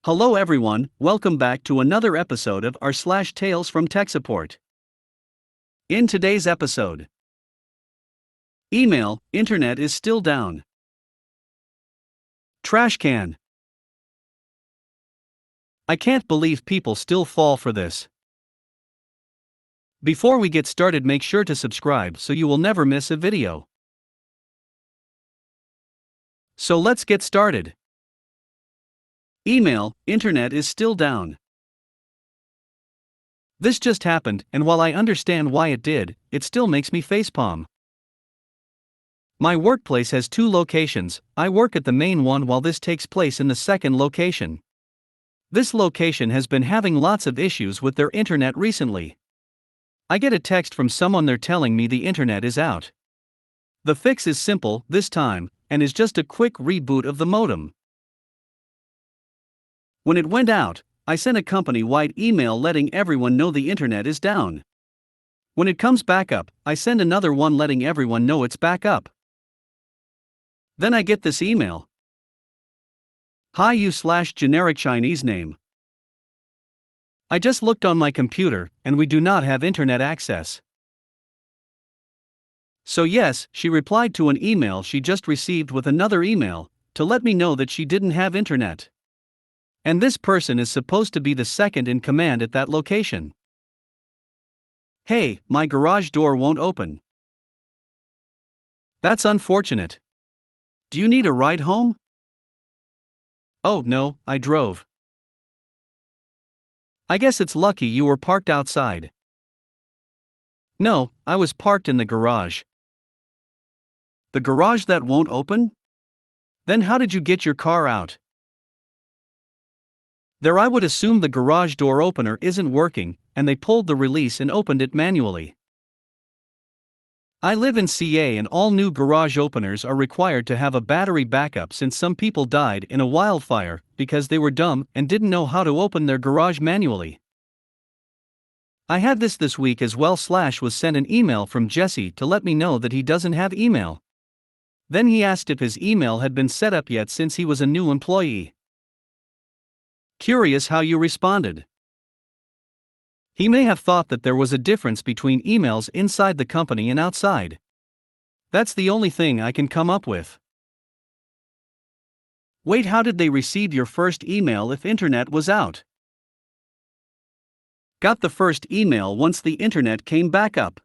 Hello everyone, welcome back to another episode of Rslash Tales from Tech Support. In today's episode, email, internet is still down. Trash can. I can't believe people still fall for this. Before we get started, make sure to subscribe so you will never miss a video. So let's get started. Email, internet is still down. This just happened, and while I understand why it did, it still makes me facepalm. My workplace has two locations. I work at the main one while this takes place in the second location. This location has been having lots of issues with their internet recently. I get a text from someone there telling me the internet is out. The fix is simple this time, and is just a quick reboot of the modem. When it went out, I sent a company-wide email letting everyone know the internet is down. When it comes back up, I send another one letting everyone know it's back up. Then I get this email. Hi you/generic Chinese name. I just looked on my computer, and we do not have internet access. So yes, she replied to an email she just received with another email, to let me know that she didn't have internet. And this person is supposed to be the second in command at that location. Hey, my garage door won't open. That's unfortunate. Do you need a ride home? Oh no, I drove. I guess it's lucky you were parked outside. No, I was parked in the garage. The garage that won't open? Then how did you get your car out? There, I would assume the garage door opener isn't working, and they pulled the release and opened it manually. I live in CA and all new garage openers are required to have a battery backup since some people died in a wildfire because they were dumb and didn't know how to open their garage manually. I had this week as well. Slash was sent an email from Jesse to let me know that he doesn't have email. Then he asked if his email had been set up yet since he was a new employee. Curious how you responded. He may have thought that there was a difference between emails inside the company and outside. That's the only thing I can come up with. Wait, how did they receive your first email if internet was out? Got the first email once the internet came back up.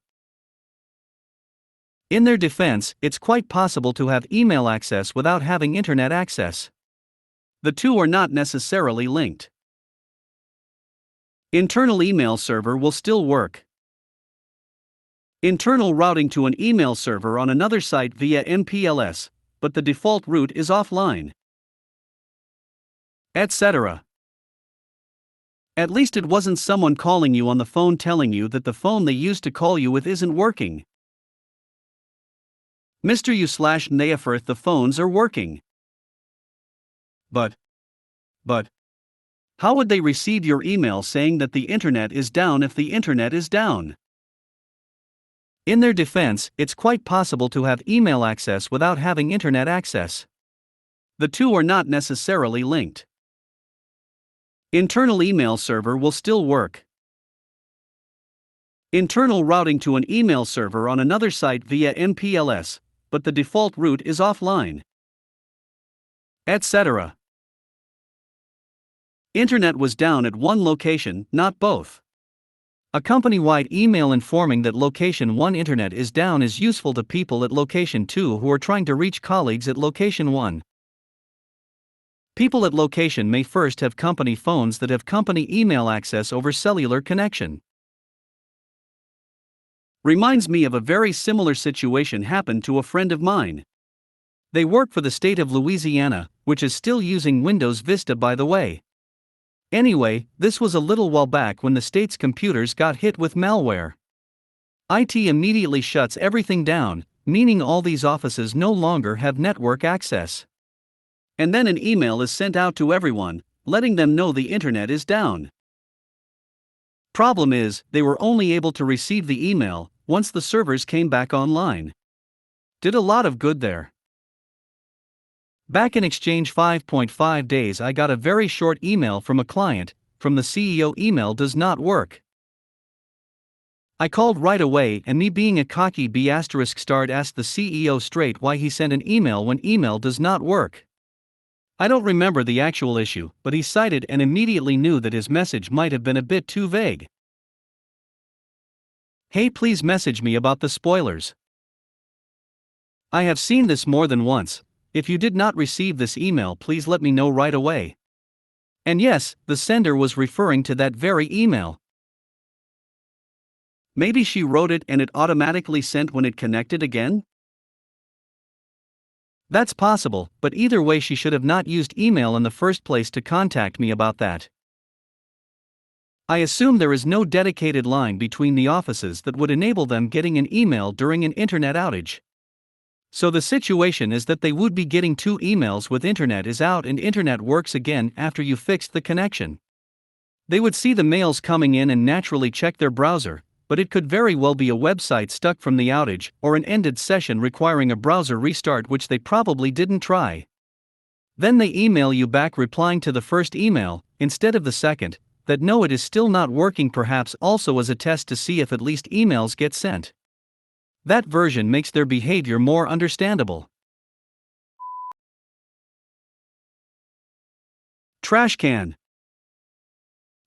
In their defense, it's quite possible to have email access without having internet access. The two are not necessarily linked. Internal email server will still work. Internal routing to an email server on another site via MPLS, but the default route is offline. Etc. At least it wasn't someone calling you on the phone telling you that the phone they used to call you with isn't working. Mr. you/Neaforth, the phones are working. But, how would they receive your email saying that the internet is down if the internet is down? In their defense, it's quite possible to have email access without having internet access. The two are not necessarily linked. Internal email server will still work. Internal routing to an email server on another site via MPLS, but the default route is offline. Etc. Internet was down at one location, not both. A company-wide email informing that location 1 internet is down is useful to people at location 2 who are trying to reach colleagues at location 1. People at location may first have company phones that have company email access over cellular connection. Reminds me of a very similar situation happened to a friend of mine. They work for the state of Louisiana, which is still using Windows Vista, by the way. Anyway, this was a little while back when the state's computers got hit with malware. IT immediately shuts everything down, meaning all these offices no longer have network access. And then an email is sent out to everyone, letting them know the internet is down. Problem is, they were only able to receive the email once the servers came back online. Did a lot of good there. Back in Exchange 5.5 days, I got a very short email from a client. From the CEO, email does not work. I called right away, and me being a cocky B** asked the CEO straight why he sent an email when email does not work. I don't remember the actual issue, but he cited and immediately knew that his message might have been a bit too vague. Hey, please message me about the spoilers. I have seen this more than once. If you did not receive this email, please let me know right away. And yes, the sender was referring to that very email. Maybe she wrote it and it automatically sent when it connected again? That's possible, but either way, she should have not used email in the first place to contact me about that. I assume there is no dedicated line between the offices that would enable them getting an email during an internet outage. So the situation is that they would be getting 2 emails with internet is out and internet works again after you fixed the connection. They would see the mails coming in and naturally check their browser, but it could very well be a website stuck from the outage or an ended session requiring a browser restart, which they probably didn't try. Then they email you back replying to the first email, instead of the second, that no, it is still not working, perhaps also as a test to see if at least emails get sent. That version makes their behavior more understandable. Trash can.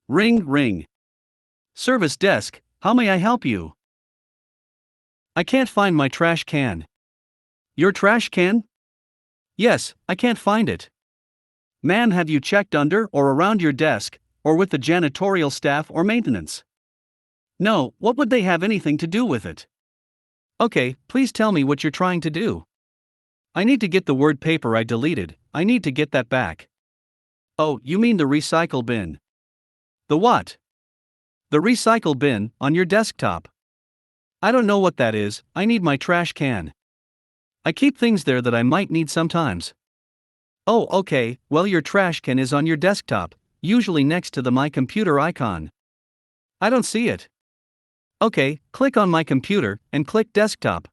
Ring, ring. Service desk, how may I help you? I can't find my trash can. Your trash can? Yes, I can't find it. Ma'am, have you checked under or around your desk, or with the janitorial staff or maintenance? No, what would they have anything to do with it? Okay, please tell me what you're trying to do. I need to get the word paper I deleted, I need to get that back. Oh, you mean the recycle bin. The what? The recycle bin, on your desktop. I don't know what that is, I need my trash can. I keep things there that I might need sometimes. Oh, okay, well, your trash can is on your desktop, usually next to the My Computer icon. I don't see it. Okay, click on My Computer and click Desktop.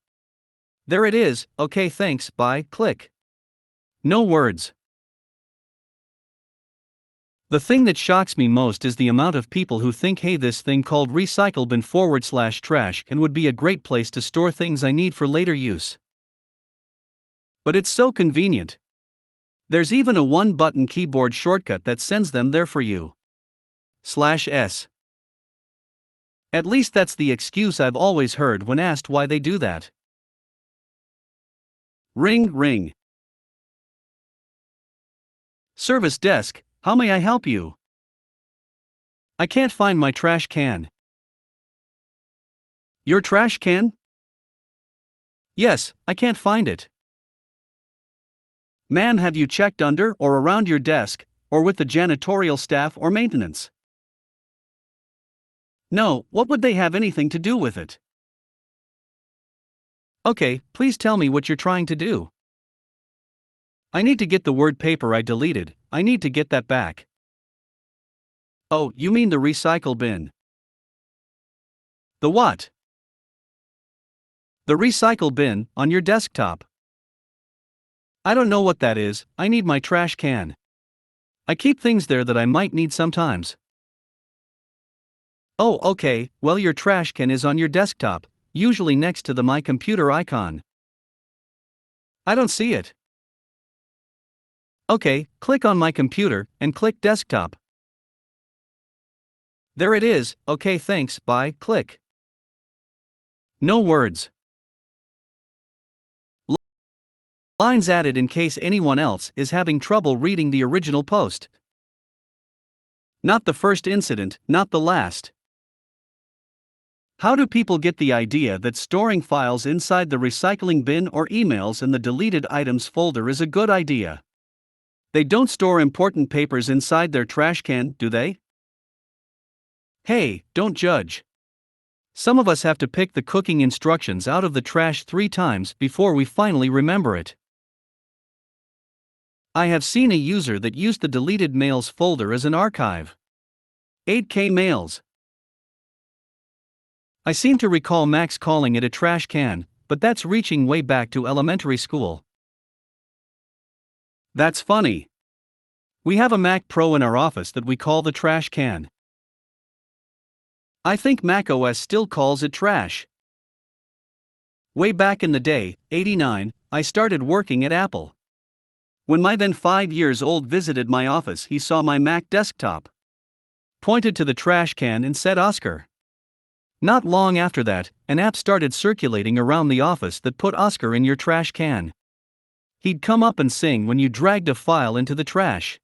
There it is, okay, thanks, bye, click. No words. The thing that shocks me most is the amount of people who think, hey, this thing called recycle bin /trash and would be a great place to store things I need for later use. But it's so convenient. There's even a 1-button keyboard shortcut that sends them there for you. /s. At least that's the excuse I've always heard when asked why they do that. Ring, ring. Service desk, how may I help you? I can't find my trash can. Your trash can? Yes, I can't find it. Ma'am, have you checked under or around your desk, or with the janitorial staff or maintenance? No, what would they have anything to do with it? Okay, please tell me what you're trying to do. I need to get the word paper I deleted, I need to get that back. Oh, you mean the recycle bin. The what? The recycle bin, on your desktop. I don't know what that is, I need my trash can. I keep things there that I might need sometimes. Oh, okay, well, your trash can is on your desktop, usually next to the My Computer icon. I don't see it. Okay, click on My Computer and click Desktop. There it is, okay, thanks, bye, click. No words. Lines added in case anyone else is having trouble reading the original post. Not the first incident, not the last. How do people get the idea that storing files inside the recycling bin or emails in the deleted items folder is a good idea? They don't store important papers inside their trash can, do they? Hey, don't judge. Some of us have to pick the cooking instructions out of the trash 3 times before we finally remember it. I have seen a user that used the deleted mails folder as an archive. 8K mails. I seem to recall Max calling it a trash can, but that's reaching way back to elementary school. That's funny. We have a Mac Pro in our office that we call the trash can. I think Mac OS still calls it trash. Way back in the day, '89, I started working at Apple. When my then 5-year-old visited my office, he saw my Mac desktop, pointed to the trash can and said Oscar. Not long after that, an app started circulating around the office that put Oscar in your trash can. He'd come up and sing when you dragged a file into the trash.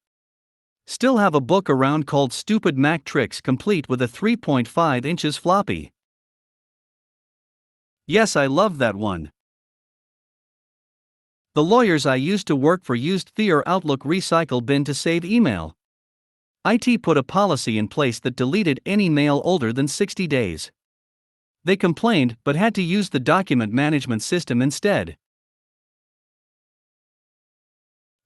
Still have a book around called Stupid Mac Tricks, complete with a 3.5 inches floppy. Yes, I love that one. The lawyers I used to work for used their Outlook recycle bin to save email. IT put a policy in place that deleted any mail older than 60 days. They complained but had to use the document management system instead.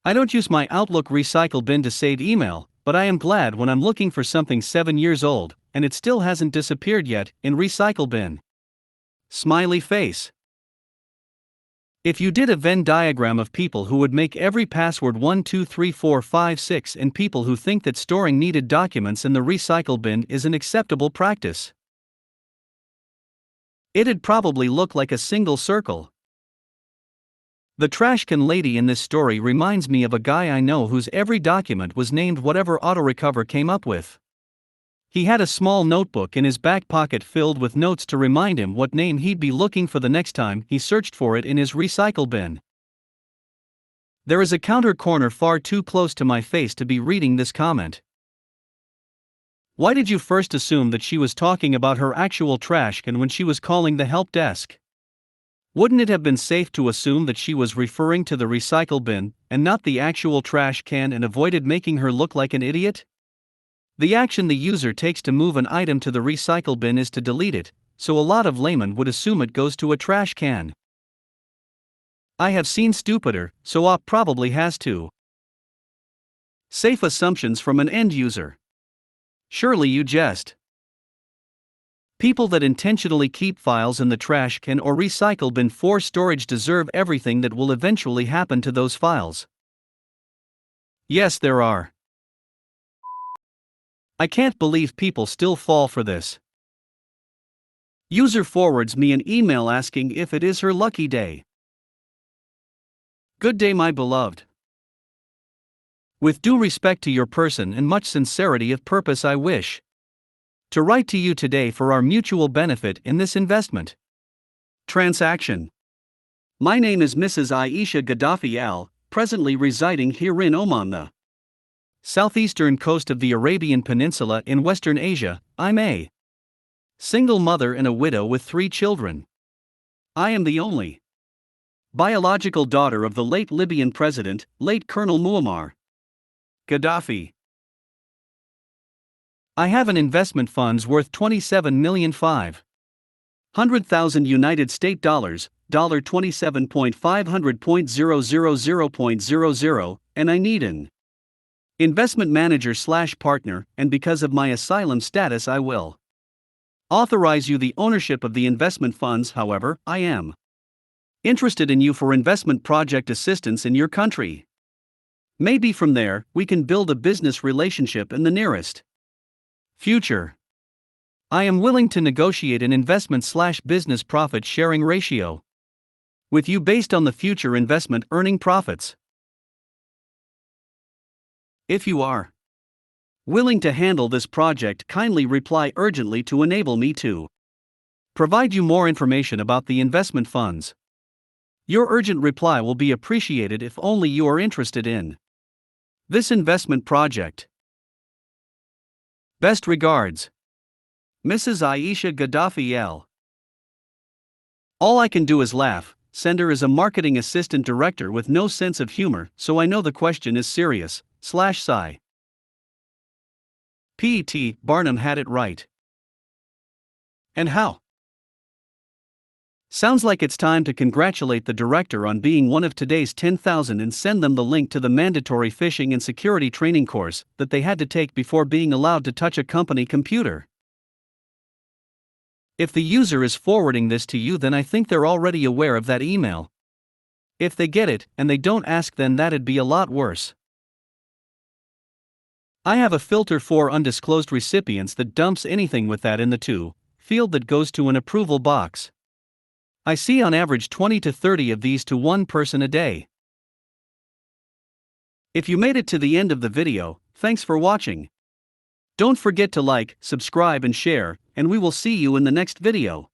I don't use my Outlook recycle bin to save email, but I am glad when I'm looking for something 7 years old, and it still hasn't disappeared yet, in recycle bin. Smiley face. If you did a Venn diagram of people who would make every password 1 2 3 4 5 6 and people who think that storing needed documents in the recycle bin is an acceptable practice, it'd probably look like a single circle. The trash can lady in this story reminds me of a guy I know whose every document was named whatever AutoRecover came up with. He had a small notebook in his back pocket filled with notes to remind him what name he'd be looking for the next time he searched for it in his recycle bin. There is a counter corner far too close to my face to be reading this comment. Why did you first assume that she was talking about her actual trash can when she was calling the help desk? Wouldn't it have been safe to assume that she was referring to the recycle bin, and not the actual trash can, and avoided making her look like an idiot? The action the user takes to move an item to the recycle bin is to delete it, so a lot of laymen would assume it goes to a trash can. I have seen stupider, so op probably has too. Safe assumptions from an end user. Surely you jest. People that intentionally keep files in the trash can or recycle bin for storage deserve everything that will eventually happen to those files. Yes, there are. I can't believe people still fall for this. User forwards me an email asking if it is her lucky day. Good day, my beloved. With due respect to your person and much sincerity of purpose, I wish to write to you today for our mutual benefit in this investment transaction. My name is Mrs. Aisha Gaddafi Al, presently residing here in Oman, the southeastern coast of the Arabian Peninsula in Western Asia. I'm a single mother and a widow with 3 children. I am the only biological daughter of the late Libyan president, late Colonel Muammar Gaddafi. I have an investment funds worth $27,500,000 United States dollars, $27.500.000.00, and I need an investment manager/partner, and because of my asylum status I will authorize you the ownership of the investment funds. However, I am interested in you for investment project assistance in your country. Maybe from there, we can build a business relationship in the nearest future. I am willing to negotiate an investment/business profit sharing ratio with you based on the future investment earning profits. If you are willing to handle this project, kindly reply urgently to enable me to provide you more information about the investment funds. Your urgent reply will be appreciated if only you are interested in this investment project. Best regards, Mrs. Aisha Gaddafi Al. All I can do is laugh. Sender is a marketing assistant director with no sense of humor, so I know the question is serious. /sigh. P.T. Barnum had it right. And how? Sounds like it's time to congratulate the director on being one of today's 10,000 and send them the link to the mandatory phishing and security training course that they had to take before being allowed to touch a company computer. If the user is forwarding this to you, then I think they're already aware of that email. If they get it and they don't ask, then that'd be a lot worse. I have a filter for undisclosed recipients that dumps anything with that in the to field that goes to an approval box. I see on average 20 to 30 of these to one person a day. If you made it to the end of the video, thanks for watching. Don't forget to like, subscribe and share, and we will see you in the next video.